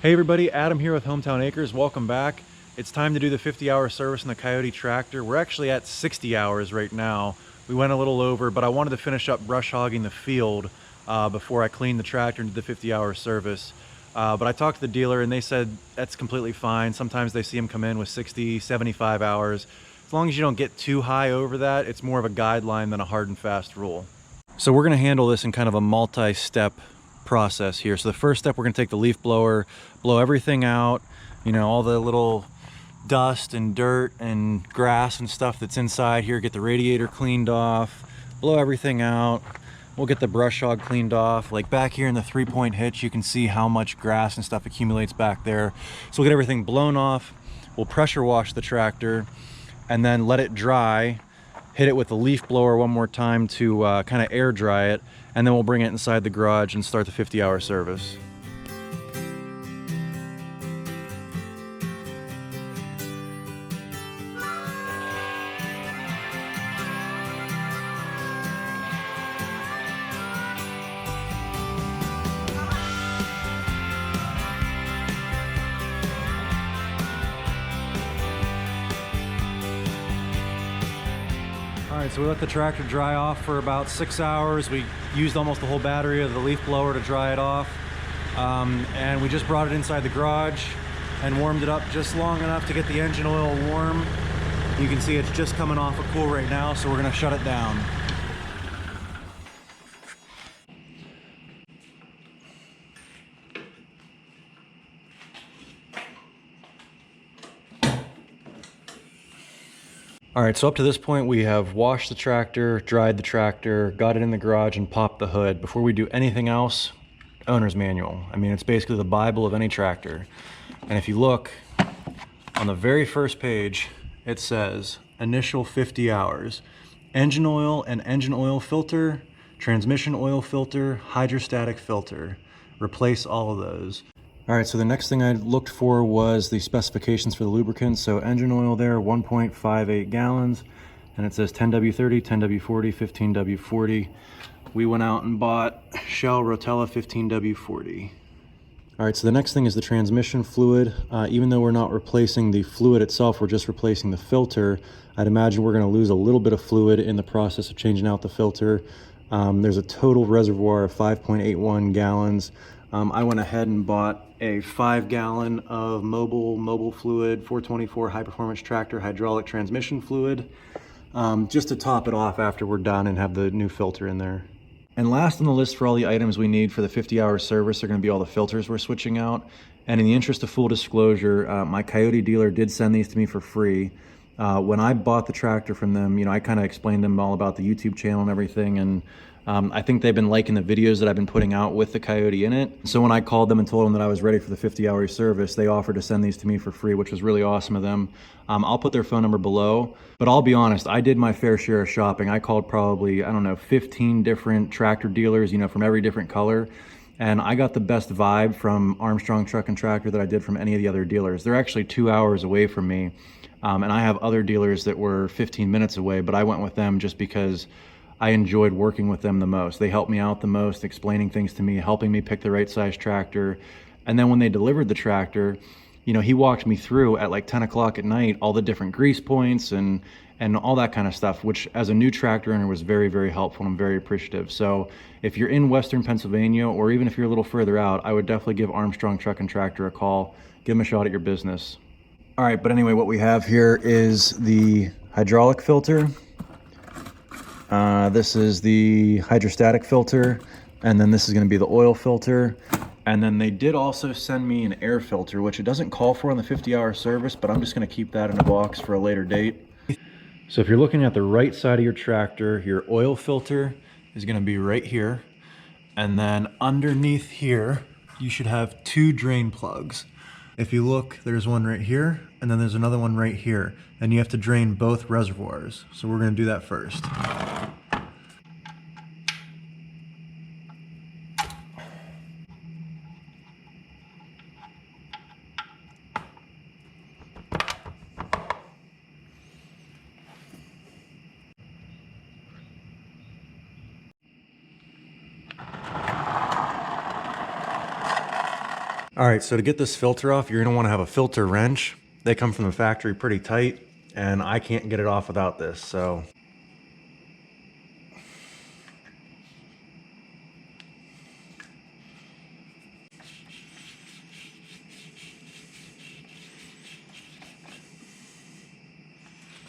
Hey everybody, Adam here with Hometown Acres. Welcome back. It's time to do the 50-hour service on the Kioti tractor. We're actually at 60 hours right now. We went a little over, but I wanted to finish up brush hogging the field before I cleaned the tractor and did the 50-hour service. But I talked to the dealer and they said that's completely fine. Sometimes they see them come in with 60, 75 hours. As long as you don't get too high over that, it's more of a guideline than a hard and fast rule. So we're going to handle this in kind of a multi-step process here. So the first step, we're going to take the leaf blower, blow everything out, you know, all the little dust and dirt and grass and stuff that's inside here, get the radiator cleaned off, blow everything out. We'll get the brush hog cleaned off. Like back here in the 3-point hitch, you can see how much grass and stuff accumulates back there. So we'll get everything blown off. We'll pressure wash the tractor and then let it dry. Hit it with the leaf blower one more time to kind of air dry it, and then we'll bring it inside the garage and start the 50-hour service. All right, so we let the tractor dry off for about 6 hours. We used almost the whole battery of the leaf blower to dry it off. And we just brought it inside the garage and warmed it up just long enough to get the engine oil warm. You can see it's just coming off of cool right now, so we're gonna shut it down. All right, so up to this point, we have washed the tractor, dried the tractor, got it in the garage, and popped the hood. Before we do anything else, owner's manual. I mean, it's basically the Bible of any tractor. And if you look on the very first page, it says initial 50 hours, engine oil and engine oil filter, transmission oil filter, hydrostatic filter. Replace all of those. All right, so the next thing I looked for was the specifications for the lubricant. So engine oil there, 1.58 gallons, and it says 10W30, 10W40, 15W40. We went out and bought Shell Rotella 15W40. All right, so the next thing is the transmission fluid. Even though we're not replacing the fluid itself, we're just replacing the filter. I'd imagine we're gonna lose a little bit of fluid in the process of changing out the filter. There's a total reservoir of 5.81 gallons. I went ahead and bought a 5-gallon of mobile fluid, 424 high performance tractor hydraulic transmission fluid, just to top it off after we're done and have the new filter in there. And last on the list for all the items we need for the 50-hour service are going to be all the filters we're switching out. And in the interest of full disclosure, my Kioti dealer did send these to me for free. When I bought the tractor from them, you know, I kind of explained them all about the YouTube channel and everything, and I think they've been liking the videos that I've been putting out with the Kioti in it. So when I called them and told them that I was ready for the 50-hour service, they offered to send these to me for free, which was really awesome of them. I'll put their phone number below, but I'll be honest, I did my fair share of shopping. I called probably, I don't know, 15 different tractor dealers, you know, from every different color. And I got the best vibe from Armstrong Truck and Tractor that I did from any of the other dealers. They're actually 2 hours away from me. And I have other dealers that were 15 minutes away, but I went with them just because I enjoyed working with them the most. They helped me out the most, explaining things to me, helping me pick the right size tractor. And then when they delivered the tractor, you know, he walked me through at like 10 o'clock at night, all the different grease points and all that kind of stuff, which as a new tractor owner was very, very helpful. And I'm very appreciative. So if you're in Western Pennsylvania, or even if you're a little further out, I would definitely give Armstrong Truck and Tractor a call. Give them a shot at your business. All right, but anyway, what we have here is the hydraulic filter. This is the hydrostatic filter, and then this is going to be the oil filter. And then they did also send me an air filter, which it doesn't call for on the 50-hour service, but I'm just going to keep that in a box for a later date. So if you're looking at the right side of your tractor, your oil filter is going to be right here. And then underneath here, you should have 2 drain plugs. If you look, there's one right here, and then there's another one right here. And you have to drain both reservoirs. So we're going to do that first. All right, so to get this filter off, you're gonna wanna have a filter wrench. They come from the factory pretty tight, and I can't get it off without this, so.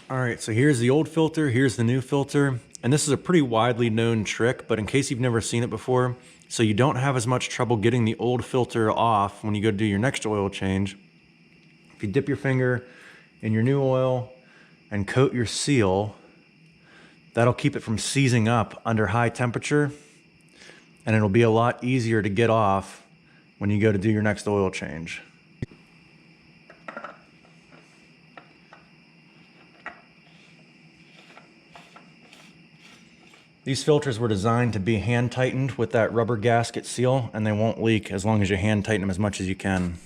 All right, so here's the old filter, here's the new filter, and this is a pretty widely known trick, but in case you've never seen it before, so you don't have as much trouble getting the old filter off when you go to do your next oil change, if you dip your finger in your new oil and coat your seal, that'll keep it from seizing up under high temperature, and it'll be a lot easier to get off when you go to do your next oil change. These filters were designed to be hand tightened with that rubber gasket seal, and they won't leak as long as you hand tighten them as much as you can.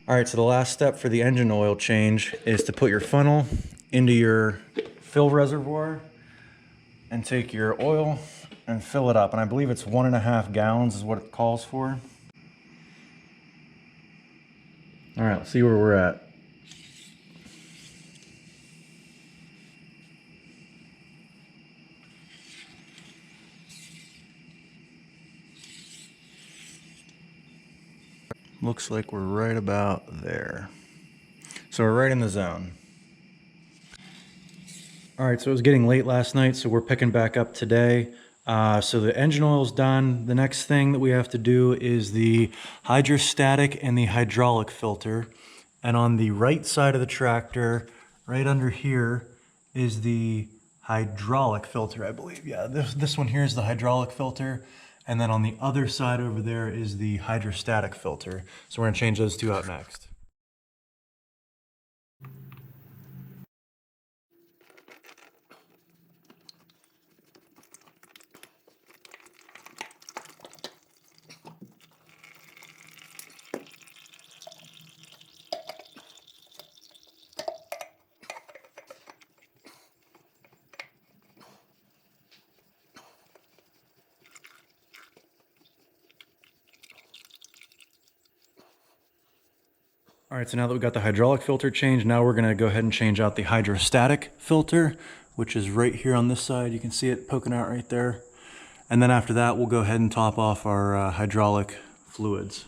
All right, so the last step for the engine oil change is to put your funnel into your fill reservoir and take your oil and fill it up. And I believe it's 1.5 gallons is what it calls for. All right, let's see where we're at. Looks like we're right about there. So we're right in the zone. All right, so it was getting late last night, so we're picking back up today. So the engine oil's done. The next thing that we have to do is the hydrostatic and the hydraulic filter. And on the right side of the tractor, right under here, is the hydraulic filter, I believe. Yeah, this one here is the hydraulic filter. And then on the other side over there is the hydrostatic filter. So we're gonna change those two out next. All right, so now that we've got the hydraulic filter changed, now we're gonna go ahead and change out the hydrostatic filter, which is right here on this side. You can see it poking out right there. And then after that, we'll go ahead and top off our hydraulic fluids.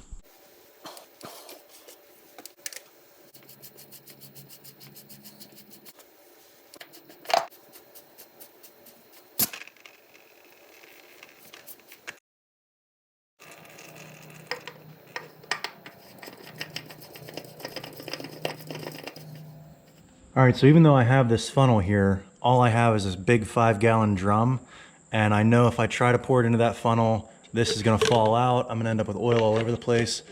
All right, so even though I have this funnel here, all I have is this big 5-gallon drum. And I know if I try to pour it into that funnel, this is gonna fall out. I'm gonna end up with oil all over the place.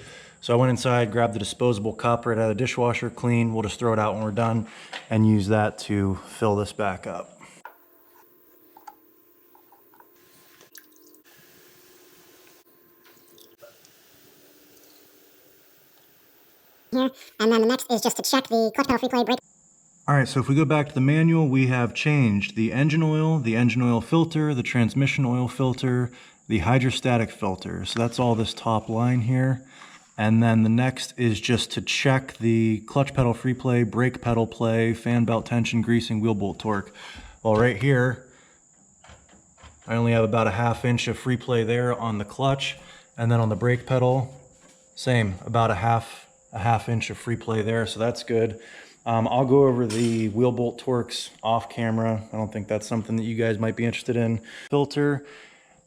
So I went inside, grabbed the disposable cup right out of the dishwasher, clean. We'll just throw it out when we're done and use that to fill this back up. Here, and then the next is just to check the clutch pedal free play brake. All right, so if we go back to the manual, we have changed the engine oil filter, the transmission oil filter, the hydrostatic filter. So that's all this top line here. And then the next is just to check the clutch pedal free play, brake pedal play, fan belt tension, greasing, wheel bolt torque. Well, right here, I only have about a 1/2 inch of free play there on the clutch. And then on the brake pedal, same, about a half inch of free play there. So that's good. I'll go over the wheel bolt torques off camera. I don't think that's something that you guys might be interested in. Filter,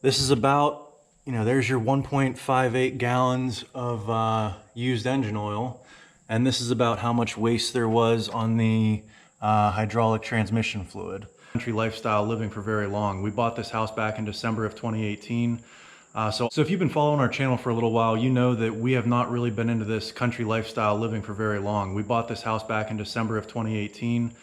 this is about, there's your 1.58 gallons of used engine oil. And this is about how much waste there was on the hydraulic transmission fluid. Country lifestyle, living for very long. We bought this house back in December of 2018. So if you've been following our channel for a little while, you know that we have not really been into this country lifestyle living for very long. We bought this house back in December of 2018.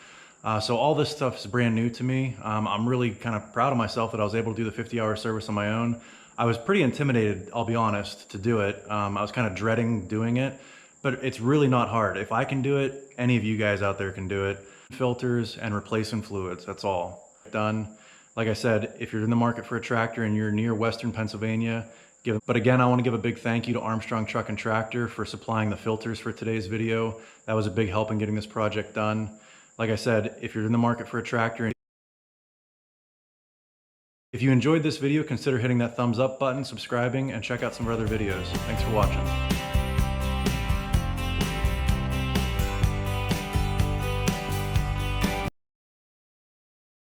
So all this stuff is brand new to me. I'm really kind of proud of myself that I was able to do the 50-hour service on my own. I was pretty intimidated, I'll be honest, to do it. I was kind of dreading doing it, but it's really not hard. If I can do it, any of you guys out there can do it. Filters and replacing fluids, that's all. Done. Like I said, if you're in the market for a tractor and you're near Western Pennsylvania, But again, I want to give a big thank you to Armstrong Truck and Tractor for supplying the filters for today's video. That was a big help in getting this project done. Like I said, if you're in the market for a tractor, if you enjoyed this video, consider hitting that thumbs up button, subscribing, and check out some of our other videos. Thanks for watching.